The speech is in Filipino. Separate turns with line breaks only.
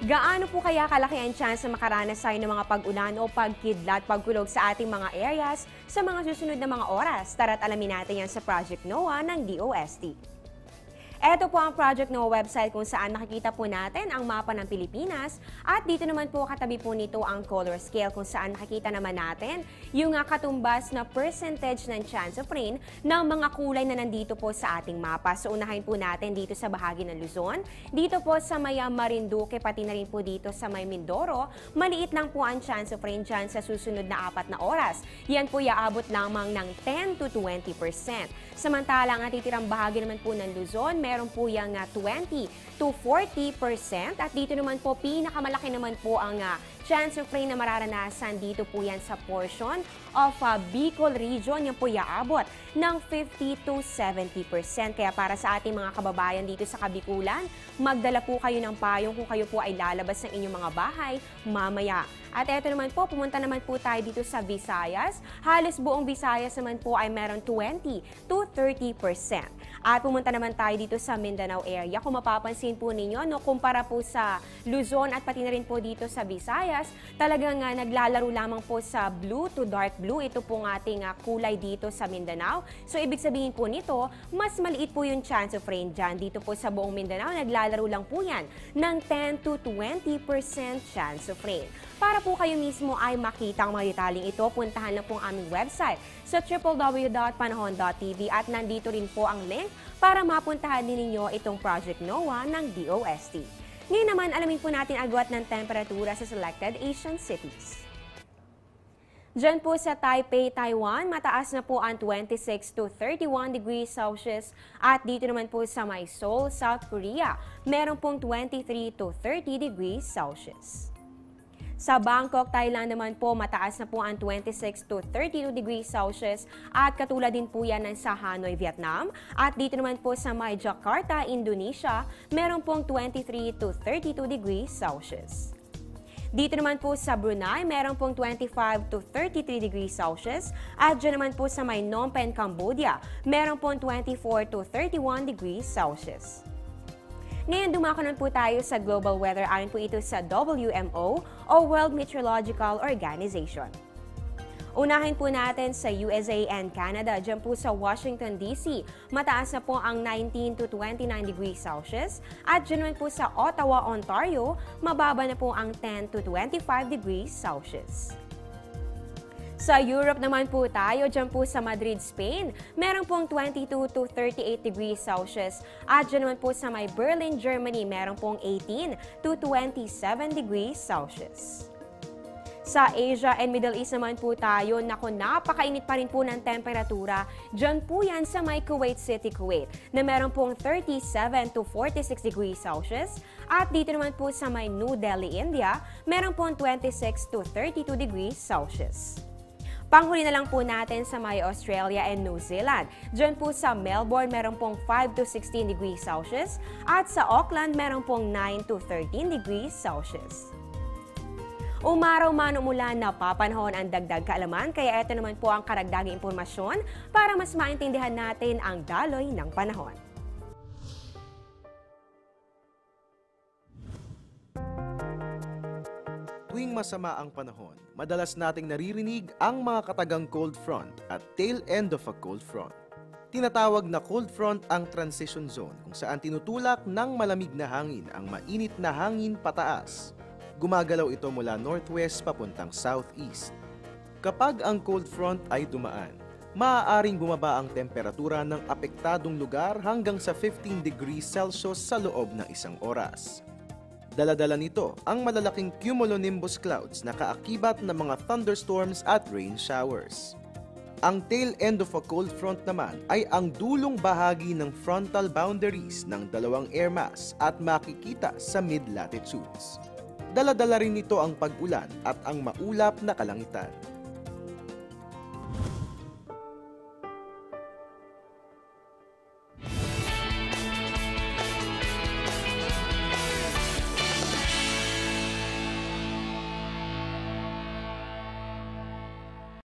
Gaano po kaya kalaki ang chance na makaranas tayo ng mga pag-ulan o pagkidlat, pagkulog sa ating mga areas sa mga susunod na mga oras? Tara't alamin natin yan sa Project NOAA ng DOST. Ito po ang Project NOAA website kung saan nakikita po natin ang mapa ng Pilipinas at dito naman po katabi po nito ang color scale kung saan nakikita naman natin yung katumbas na percentage ng chance of rain ng mga kulay na nandito po sa ating mapa. So unahin po natin dito sa bahagi ng Luzon, dito po sa may Marinduque, pati na rin po dito sa may Mindoro, maliit lang po ang chance of rain dyan sa susunod na 4 na oras. Yan po iaabot lamang ng 10 to 20%. Samantalang ang titirang bahagi naman po ng Luzon, meron po yung 20 to 40% at dito naman po pinakamalaki naman po ang chance of rain na mararanasan dito po yan sa portion of Bicol region. Yan po iaabot ng 50 to 70%. Kaya para sa ating mga kababayan dito sa Kabikulan, magdala po kayo ng payong kung kayo po ay lalabas ng inyong mga bahay mamaya. At eto naman po, pumunta naman po tayo dito sa Visayas. Halos buong Visayas naman po ay meron 20 to 30%. At pumunta naman tayo dito sa Mindanao area. Kung mapapansin po ninyo, no, kumpara po sa Luzon at pati na rin po dito sa Visayas, talagang naglalaro lamang po sa blue to dark blue. Ito pong ating kulay dito sa Mindanao. So ibig sabihin po nito, mas maliit po yung chance of rain dyan. Dito po sa buong Mindanao, naglalaro lang po yan ng 10 to 20% chance of rain. Para po kayo mismo ay makita ang mga detaling ito, puntahan lang po ang aming website sa www.panahon.tv at nandito rin po ang link para mapuntahan din ninyo itong Project NOAA ng DOST. Ngayon naman, alamin po natin agwat ng temperatura sa selected Asian cities. Diyan po sa Taipei, Taiwan, mataas na po ang 26 to 31 degrees Celsius at dito naman po sa may Seoul, South Korea, meron pong 23 to 30 degrees Celsius. Sa Bangkok, Thailand naman po, mataas na po ang 26 to 32 degrees Celsius at katulad din po yan ng sa Hanoi, Vietnam. At dito naman po sa may Jakarta, Indonesia, meron pong 23 to 32 degrees Celsius. Dito naman po sa Brunei, meron pong 25 to 33 degrees Celsius. At dyan naman po sa may Phnom Penh, Cambodia, meron pong 24 to 31 degrees Celsius. Ngayon, dumako naman po tayo sa global weather. Ayon po ito sa WMO o World Meteorological Organization. Unahin po natin sa USA and Canada. Diyan po sa Washington, D.C., mataas na po ang 19 to 29 degrees Celsius. At diyan naman po sa Ottawa, Ontario, mababa na po ang 10 to 25 degrees Celsius. Sa Europe naman po tayo, dyan po sa Madrid, Spain, meron pong 22 to 38 degrees Celsius. At dyan naman po sa may Berlin, Germany, meron pong 18 to 27 degrees Celsius. Sa Asia and Middle East naman po tayo, naku, napakainit pa rin po ng temperatura. Dyan po yan sa may Kuwait City, Kuwait, na meron pong 37 to 46 degrees Celsius. At dito naman po sa may New Delhi, India, meron pong 26 to 32 degrees Celsius. Panghuli na lang po natin sa may Australia and New Zealand. Diyan po sa Melbourne, meron pong 5 to 16 degrees Celsius at sa Auckland, meron pong 9 to 13 degrees Celsius. Umaraw man umulan, napapanahon ang dagdag kaalaman, kaya ito naman po ang karagdagang impormasyon para mas maintindihan natin ang daloy ng panahon.
Tuwing masama ang panahon, madalas nating naririnig ang mga katagang cold front at tail end of a cold front. Tinatawag na cold front ang transition zone kung saan tinutulak ng malamig na hangin ang mainit na hangin pataas. Gumagalaw ito mula northwest papuntang southeast. Kapag ang cold front ay dumaan, maaaring bumaba ang temperatura ng apektadong lugar hanggang sa 15 degrees Celsius sa loob ng isang oras. Dala-dala nito ang malalaking cumulonimbus clouds na kaakibat ng mga thunderstorms at rain showers. Ang tail end of a cold front naman ay ang dulong bahagi ng frontal boundaries ng dalawang air mass at makikita sa mid-latitudes. Dala-dala rin nito ang pag-ulan at ang maulap na kalangitan.